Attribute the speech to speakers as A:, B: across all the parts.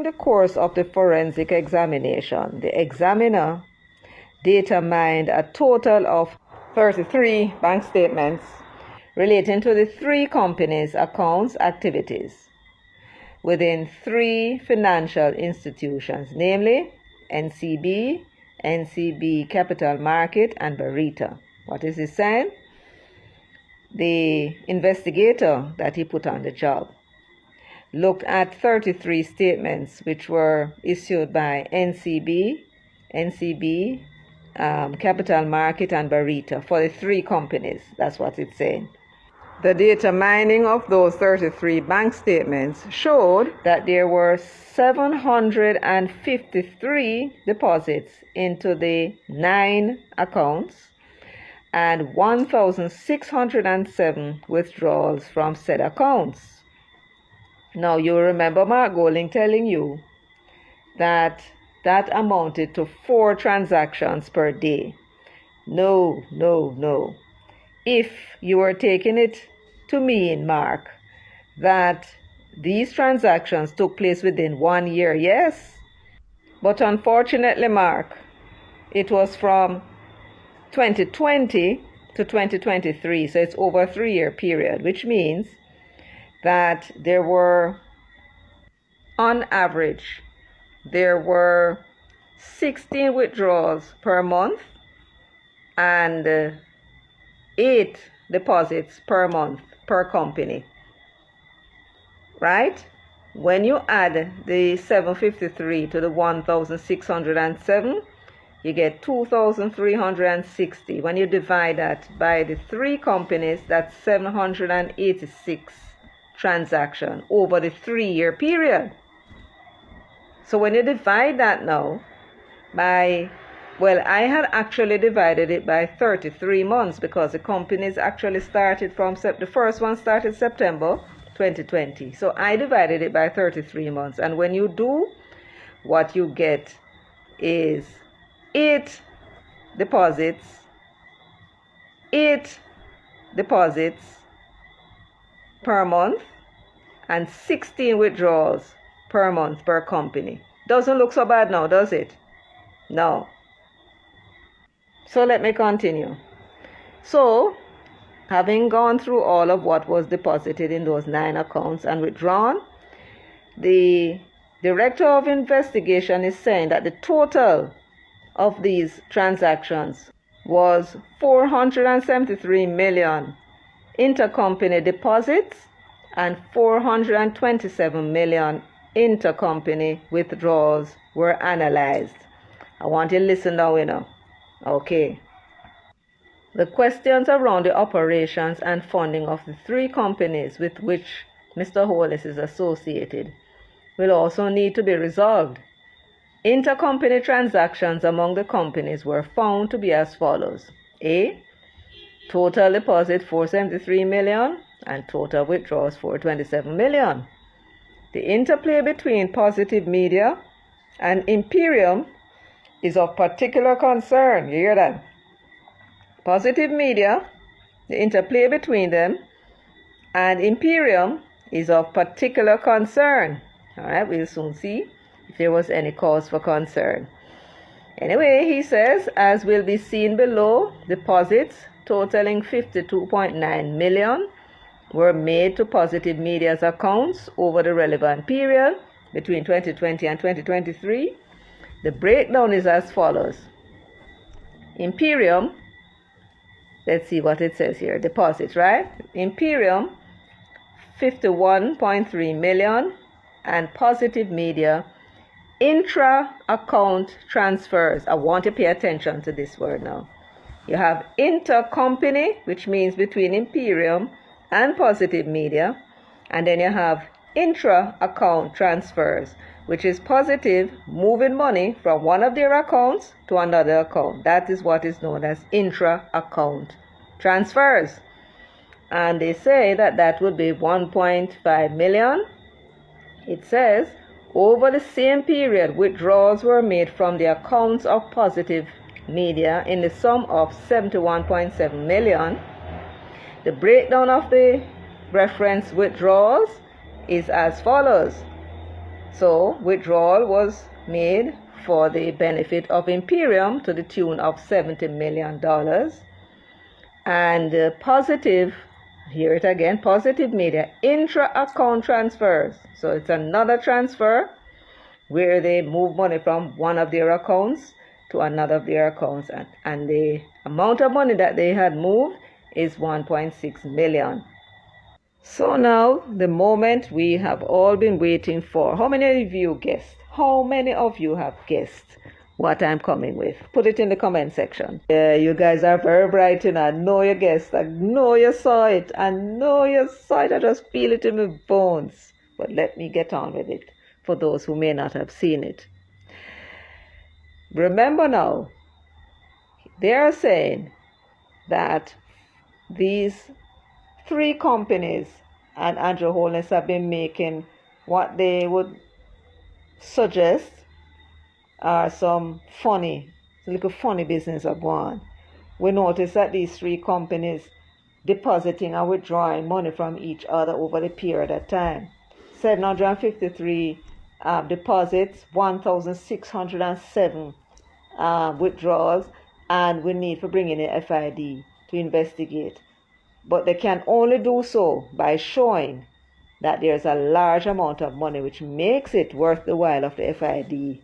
A: During the course of the forensic examination, the examiner data mined a total of 33 bank statements relating to the 3 companies' accounts activities within 3 financial institutions, namely NCB, NCB Capital Market, and Barita. What is he saying? The investigator that he put on the job looked at 33 statements which were issued by NCB, Capital Market, and Barita for the 3 companies. That's what it's saying. The data mining of those 33 bank statements showed that there were 753 deposits into the 9 accounts and 1,607 withdrawals from said accounts. Now, you remember Mark Golding telling you that amounted to 4 transactions per day. No. If you were taking it to mean, Mark, that these transactions took place within 1 year, yes. But unfortunately, Mark, it was from 2020 to 2023, so it's over a 3-year period, which means that there were, on average, there were 16 withdrawals per month and 8 deposits per month per company, right? When you add the 753 to the 1,607, you get 2,360. When you divide that by the 3 companies, that's 786 transactions over the 3-year period. So when you divide that now by, well, I had actually divided it by 33 months because the companies actually started from, the first one started September 2020. So I divided it by 33 months. And when you do, what you get is 8 deposits per month and 16 withdrawals per month per company. Doesn't look so bad now, does it? No. So let me continue. So, having gone through all of what was deposited in those 9 accounts and withdrawn, the Director of Investigation is saying that the total of these transactions was 473 million intercompany deposits and 427 million intercompany withdrawals were analyzed. I want you to listen now, Okay. The questions around the operations and funding of the 3 companies with which Mr. Holness is associated will also need to be resolved. Intercompany transactions among the companies were found to be as follows. A. Total deposit 473 million and total withdrawals 427 million. The interplay between Positive Media and Imperium is of particular concern. You hear that? Positive Media, the interplay between them, and Imperium is of particular concern. All right, we'll soon see if there was any cause for concern. Anyway, he says, as will be seen below, deposits totaling 52.9 million were made to Positive Media's accounts over the relevant period between 2020 and 2023. The breakdown is as follows. Imperium, let's see what it says here, deposits, right? Imperium, 51.3 million, and Positive Media, intra-account transfers. I want to pay attention to this word now. You have intercompany, which means between Imperium and Positive Media, and then you have intra-account transfers, which is Positive moving money from one of their accounts to another account. That is what is known as intra-account transfers. And they say that would be 1.5 million. It says, over the same period, withdrawals were made from the accounts of Positive Media in the sum of 71.7 million. The breakdown of the reference withdrawals is as follows. So withdrawal was made for the benefit of Imperium to the tune of $70 million. And positive, hear it again, positive media, intra-account transfers. So it's another transfer where they move money from one of their accounts to another of their accounts. And the amount of money that they had moved is 1.6 million. So now, the moment we have all been waiting for. How many of you guessed? How many of you have guessed what I'm coming with? Put it in the comment section. Yeah, you guys are very bright, and I know you guessed. I know you saw it. I know you saw it. I just feel it in my bones. But let me get on with it for those who may not have seen it. Remember now, they are saying that these 3 companies and Andrew Holness have been making what they would suggest are some little funny business of one. We noticed that these 3 companies depositing and withdrawing money from each other over the period of time. 753 deposits, 1,607 withdrawals, and we need for bringing in FID to investigate. But they can only do so by showing that there's a large amount of money, which makes it worth the while of the FID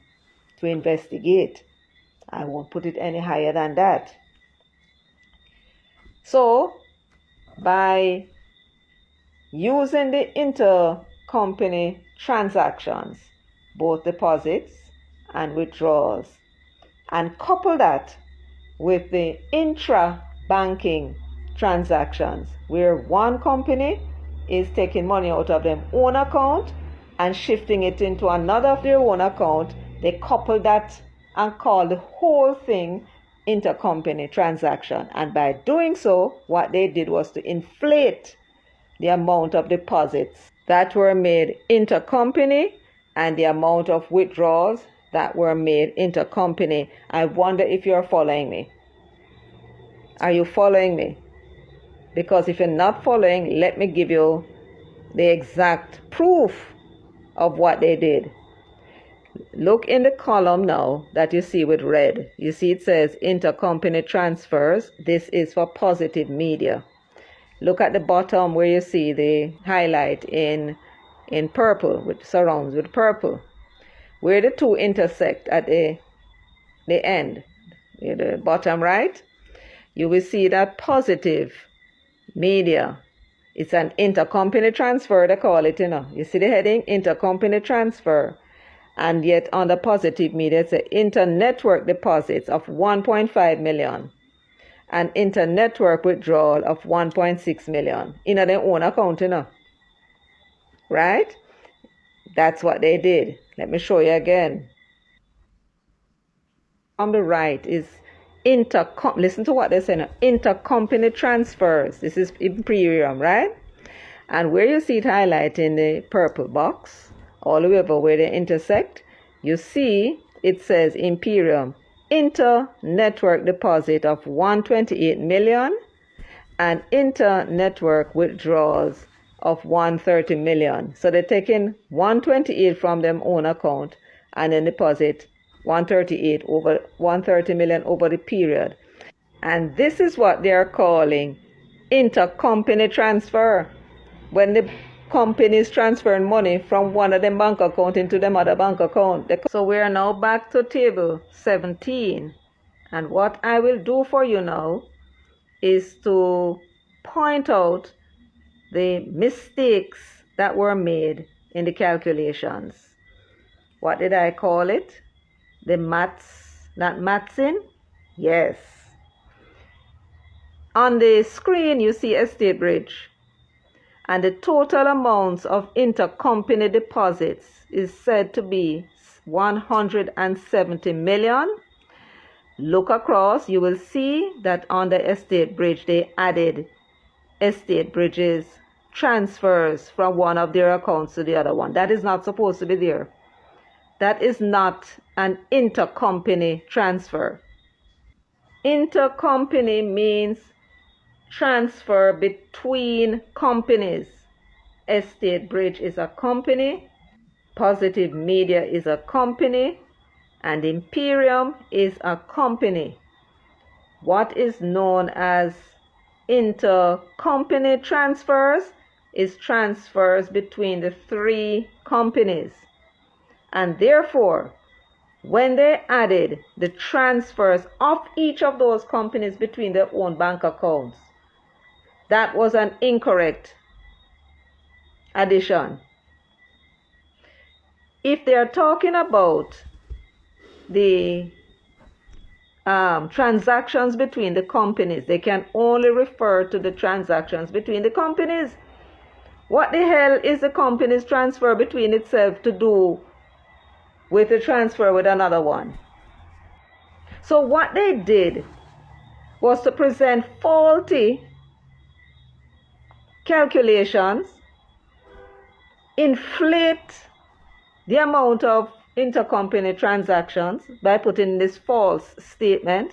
A: to investigate. I won't put it any higher than that. So, by using the intercompany transactions, both deposits and withdrawals, and couple that with the intra-banking transactions, where one company is taking money out of their own account and shifting it into another of their own account, they couple that and call the whole thing intercompany transaction. And by doing so, what they did was to inflate the amount of deposits that were made intercompany and the amount of withdrawals that were made intercompany. I wonder if you're following me. Are you following me? Because if you're not following, let me give you the exact proof of what they did. Look in the column now that you see with red. You see it says intercompany transfers. This is for positive media. Look at the bottom where you see the highlight in purple, which surrounds with purple. Where the two intersect at the end, near the bottom right, you will see that positive media. It's an intercompany transfer, they call it, You see the heading, intercompany transfer. And yet on the positive media, it's an inter-network deposits of 1.5 million. And inter-network withdrawal of 1.6 million. In their own account, Right? That's what they did. Let me show you again. On the right is listen to what they're saying, intercompany transfers. This is Imperium, right? And where you see it highlighted in the purple box, all the way over where they intersect, you see it says Imperium inter-network deposit of 128 million and inter-network withdrawals of 130 million. So they're taking 128 from their own account and then deposit 130 million over the period. And this is what they are calling intercompany transfer. When the company is transferring money from one of them bank account into them other bank account. So we are now back to table 17. And what I will do for you now is to point out the mistakes that were made in the calculations. What did I call it? The mathsing? Yes. On the screen you see Estate Bridge. And the total amounts of intercompany deposits is said to be 170 million. Look across, you will see that on the Estate Bridge they added Estate Bridge's transfers from one of their accounts to the other one. That is not supposed to be there. That is not an intercompany transfer. Intercompany means transfer between companies. Estate Bridge is a company Positive Media is a company and Imperium is a company. What is known as intercompany transfers is transfers between the three companies. And therefore, when they added the transfers of each of those companies between their own bank accounts, that was an incorrect addition. If they are talking about the transactions between the companies, they can only refer to the transactions between the companies. What the hell is the company's transfer between itself to do with a transfer with another one? So what they did was to present faulty calculations, inflate the amount of intercompany transactions by putting this false statement,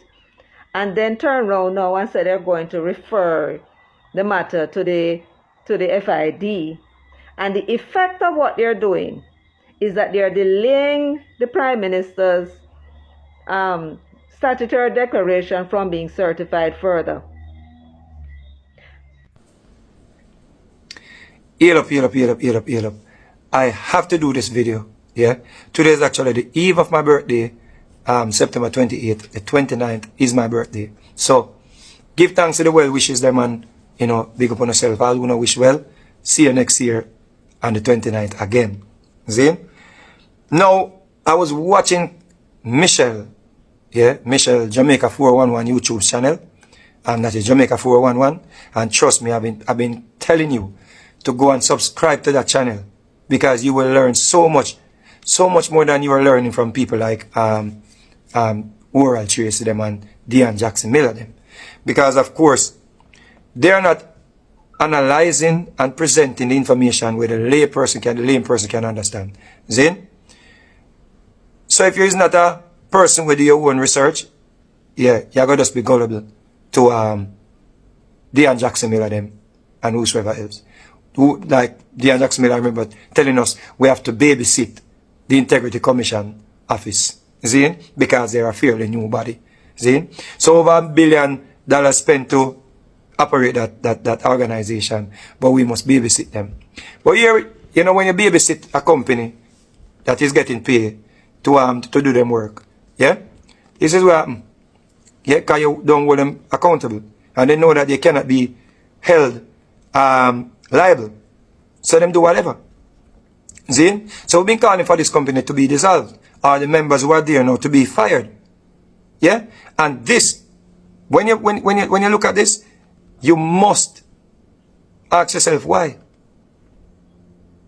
A: and then turn around now and say they're going to refer the matter to the FID. And the effect of what they're doing is that they're delaying the Prime Minister's statutory declaration from being certified further.
B: Heal up. I have to do this video. Yeah. Today is actually the eve of my birthday. September 28th. The 29th is my birthday. So, give thanks to the well wishes them and, big up on yourself. All who wish well. See you next year on the 29th again. See? Now, I was watching Michelle. Yeah. Michelle Jamaica 411 YouTube channel. That is Jamaica 411. And trust me, I've been telling you to go and subscribe to that channel, because you will learn so much more than you are learning from people like Oral Tracy them and Dean Jackson Miller them. Because of course, they are not analyzing and presenting the information where the lay person can understand. Zin? So if you're not a person with your own research, yeah, you're gonna just be gullible to Dean Jackson Miller them and whosoever else. Like Dean Jackson Miller, I remember telling us we have to babysit the Integrity Commission office, see? Because they're a fairly new body, see? So over $1 billion spent to operate that organization, but we must babysit them. But here, when you babysit a company that is getting paid to do them work, yeah? This is what happens. Yeah, because you don't hold them accountable. And they know that they cannot be held liable. So them do whatever. See? So we've been calling for this company to be dissolved, or the members who are there now to be fired. Yeah? And this, when you look at this, you must ask yourself why.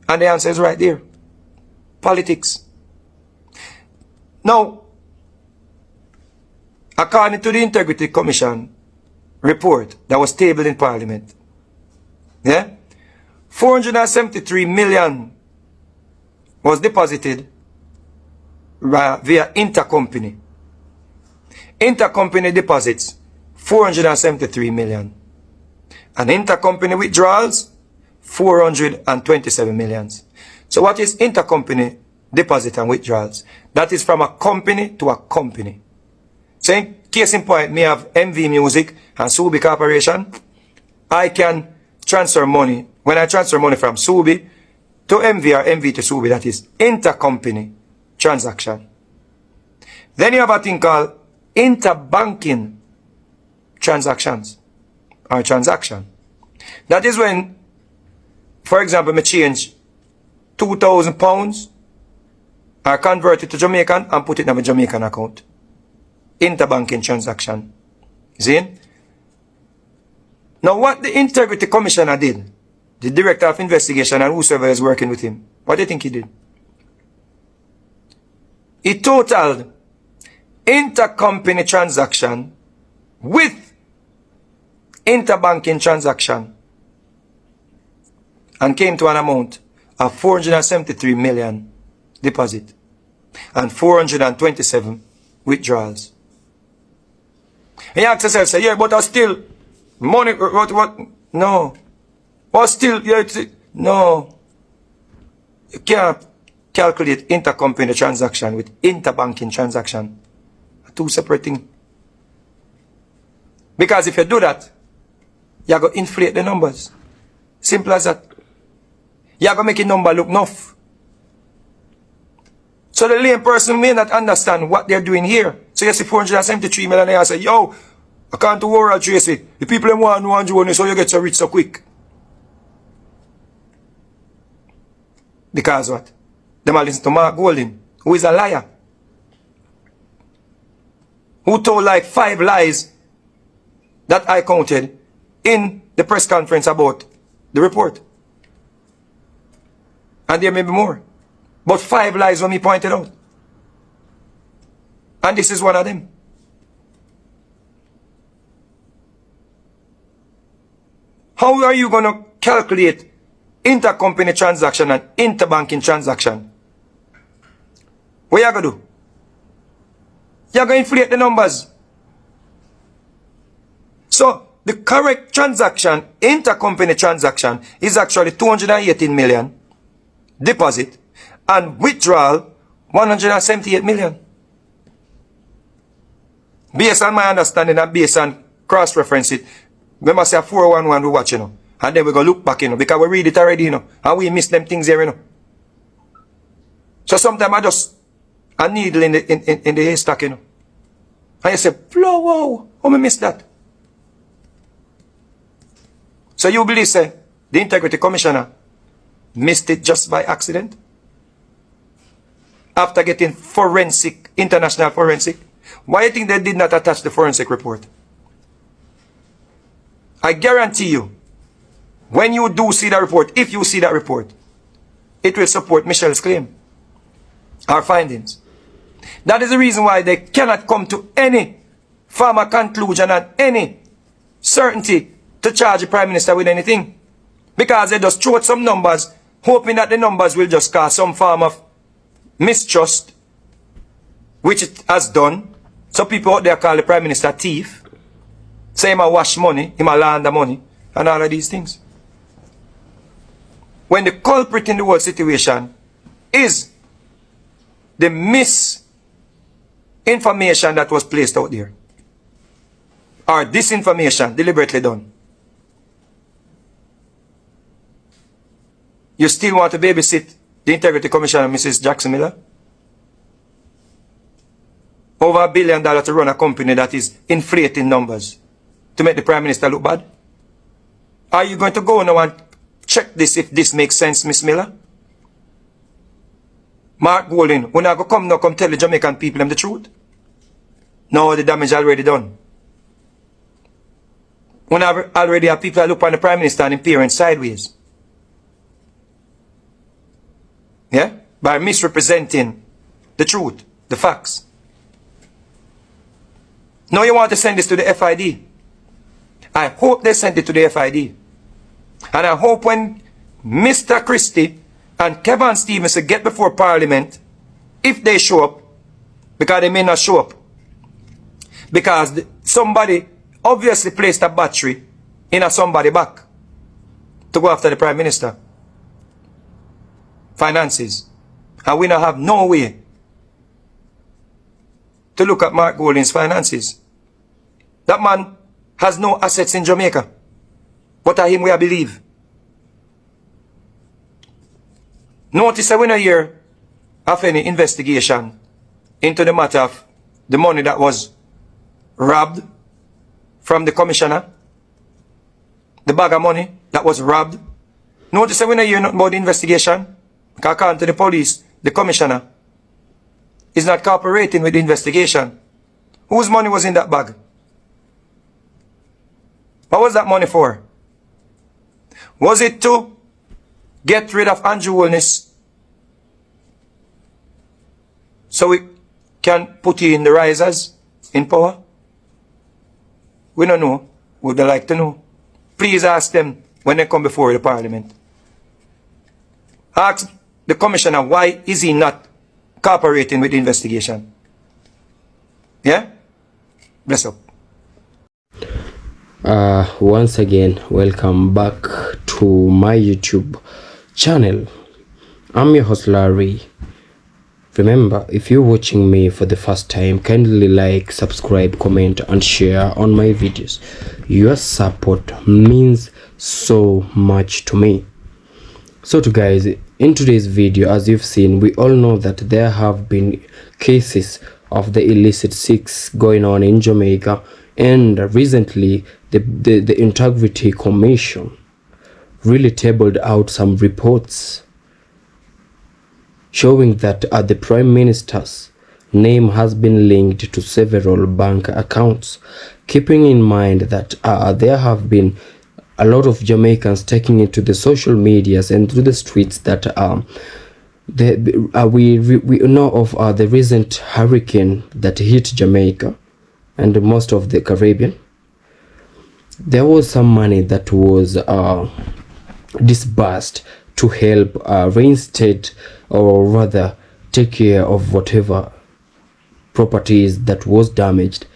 B: And the answer is right there. Politics. Now, according to the Integrity Commission report that was tabled in Parliament, yeah, 473 million was deposited via intercompany. Intercompany deposits, 473 million. And intercompany withdrawals, 427 million. So what is intercompany deposit and withdrawals? That is from a company to a company. So in case in point, me have MV Music and Subi Corporation. I can transfer money. When I transfer money from Subi to MV or MV to Subi, that is intercompany transaction. Then you have a thing called interbanking transactions or transaction. That is when, for example, me change £2,000 or convert it to Jamaican and put it in my Jamaican account. Interbanking transaction. See? Now what the Integrity Commissioner did, the Director of Investigation and whosoever is working with him, what do you think he did? He totaled intercompany transaction with interbanking transaction and came to an amount of 473 million deposit and 427 withdrawals. And you ask yourself, say, yeah, but I still money, what? No. But still, yeah, no. You calculate intercompany transaction with interbanking transaction. Two separate things. Because if you do that, you're going to inflate the numbers. Simple as that. You're going to make a number look enough. So the lame person may not understand what they're doing here. So you see 473 million and say, yo, I can't do worry, Tracy. The people in want to know so you get so rich so quick. Because what? They might listen to Mark Golding, who is a liar. Who told like 5 lies that I counted in the press conference about the report. And there may be more. But 5 lies when me pointed out. And this is one of them. How are you going to calculate intercompany transaction and interbanking transaction? What are you going to do? You're going to inflate the numbers. So, the correct transaction, intercompany transaction, is actually 218 million deposit and withdrawal 178 million. Based on my understanding and based on cross-reference it, remember say 411 we watch, you know, and then we go look back, you know, because we read it already, you know, and we miss them things here, you know. So sometimes I just a needle in the haystack, you know. And you say, whoa, how me miss that? So you believe, say, the Integrity Commissioner missed it just by accident? After getting forensic, international forensic? Why do you think they did not attach the forensic report? I guarantee you, when you do see that report, if you see that report, it will support Michelle's claim, our findings. That is the reason why they cannot come to any formal conclusion and any certainty to charge the Prime Minister with anything. Because they just throw out some numbers, hoping that the numbers will just cause some form of mistrust, which it has done. So people out there call the Prime Minister thief. Say him a wash money, him a launder money, and all of these things. When the culprit in the whole situation is the misinformation that was placed out there, or disinformation deliberately done. You still want to babysit the Integrity Commissioner, Mrs. Jackson Miller? Over $1 billion to run a company that is inflating numbers to make the Prime Minister look bad? Are you going to go now and check this if this makes sense, Miss Miller? Mark Golding, when I go come now, come tell the Jamaican people them the truth? No, the damage already done. When I already have people that look on the Prime Minister and his parents sideways. Yeah? By misrepresenting the truth, the facts. Now you want to send this to the FID. I hope they send it to the FID. And I hope when Mr. Christie and Kevin Stevenson get before Parliament, if they show up, because they may not show up, because somebody obviously placed a battery in a somebody back to go after the Prime Minister. Finances. And we now have no way to look at Mark Golding's finances. That man has no assets in Jamaica. But of him we believe. Notice that we don't hear of any investigation into the matter of the money that was robbed from the commissioner. The bag of money that was robbed. Notice that we don't hear nothing about the investigation. Because according to the police, the commissioner is not cooperating with the investigation. Whose money was in that bag? What was that money for? Was it to get rid of Andrew Holness so we can put you in the risers in power? We don't know. Would they like to know? Please ask them when they come before the Parliament. Ask the commissioner why is he not cooperating with the investigation. Yeah? Bless up.
C: Once again, welcome back to my YouTube channel. I'm your host Larry. Remember, if you're watching me for the first time, kindly like, subscribe, comment and share on my videos. Your support means so much to me. So guys, in today's video, as you've seen, we all know that there have been cases of the illicit sex going on in Jamaica, and recently the Integrity Commission really tabled out some reports showing that the Prime Minister's name has been linked to several bank accounts, keeping in mind that there have been a lot of Jamaicans taking it to the social medias and to the streets that we know of the recent hurricane that hit Jamaica and most of the Caribbean. There was some money that was disbursed to help reinstate, or rather take care of whatever properties that was damaged.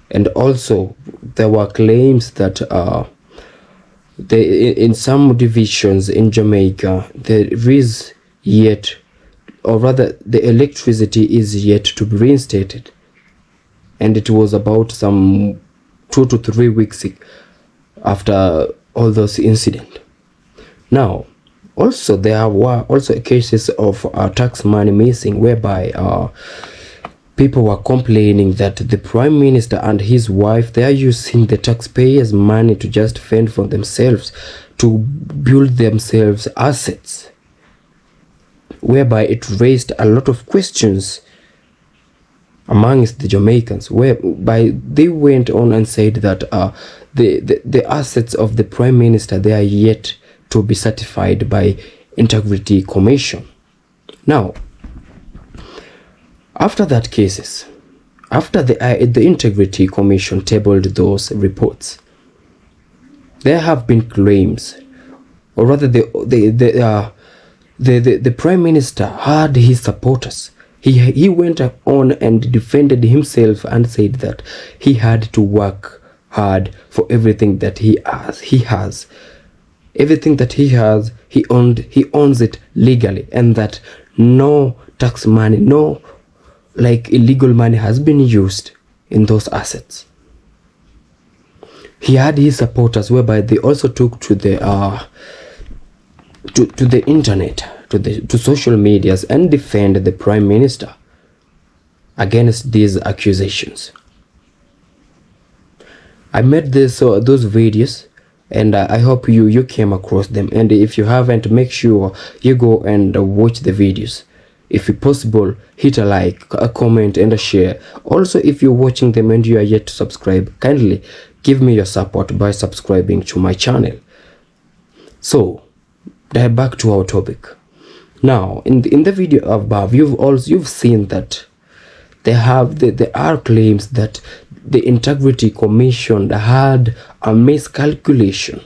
C: And also there were claims that in some divisions in Jamaica there is yet, or rather the electricity is yet to be reinstated, and it was about some 2 to 3 weeks after all those incidents. Now also there were also cases of tax money missing, whereby people were complaining that the Prime Minister and his wife, they are using the taxpayers' money to just fend for themselves, to build themselves assets, whereby it raised a lot of questions amongst the Jamaicans, whereby they went on and said that the assets of the Prime Minister, they are yet to be certified by Integrity Commission. Now, after that cases, after the Integrity Commission tabled those reports, there have been claims, or rather the Prime Minister had his supporters. He went on and defended himself and said that he had to work hard for everything that he has. Everything that he has, he owns it legally, and that no tax money, no illegal money has been used in those assets. He had his supporters, whereby they also took to the to the internet, to social medias, and defend the Prime Minister against these accusations. I made those videos, and I hope you came across them. And if you haven't, make sure you go and watch the videos. If possible, hit a like, a comment and a share. Also, if you're watching them and you are yet to subscribe, kindly give me your support by subscribing to my channel. So back to our topic. Now, in the video above, you've seen that there are claims that the Integrity Commission had a miscalculation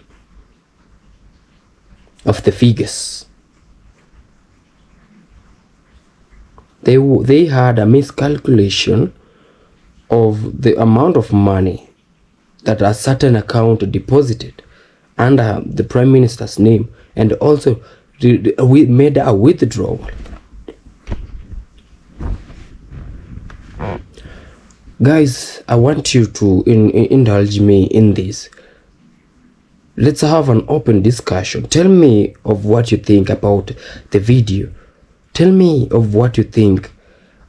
C: of the figures. They had a miscalculation of the amount of money that a certain account deposited under the Prime Minister's name, and also we made a withdrawal. Guys, I want you to indulge me in this. Let's have an open discussion. Tell me of what you think about the video. Tell me of what you think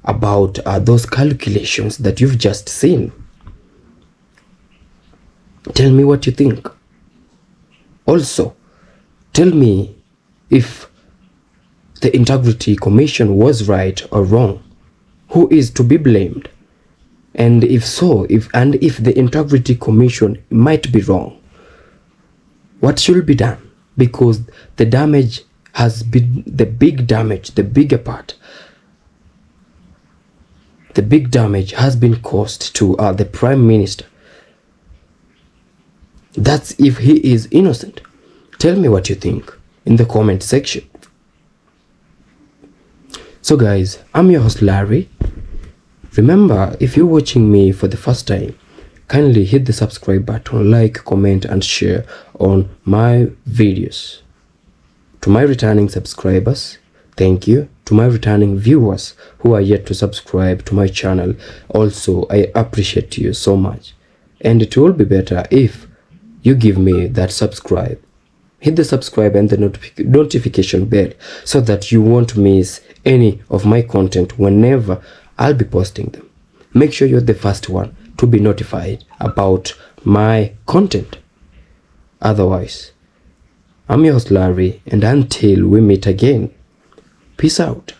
C: about those calculations that you've just seen. Tell me what you think. Also, tell me if the Integrity Commission was right or wrong. Who is to be blamed? And if so, if the Integrity Commission might be wrong, what should be done? Because the damage has been the big damage has been caused to the Prime Minister. That's if he is innocent. Tell me what you think in the comment section. So guys, I'm your host Larry. Remember, if you're watching me for the first time, kindly hit the subscribe button, like, comment and share on my videos. To my returning subscribers, thank you to my returning viewers who are yet to subscribe to my channel, also I appreciate you so much. And it will be better if you give me that subscribe. Hit the subscribe and the notification bell so that you won't miss any of my content whenever I'll be posting them. Make sure you're the first one to be notified about my content. Otherwise, I'm your host Larry, and until we meet again, peace out.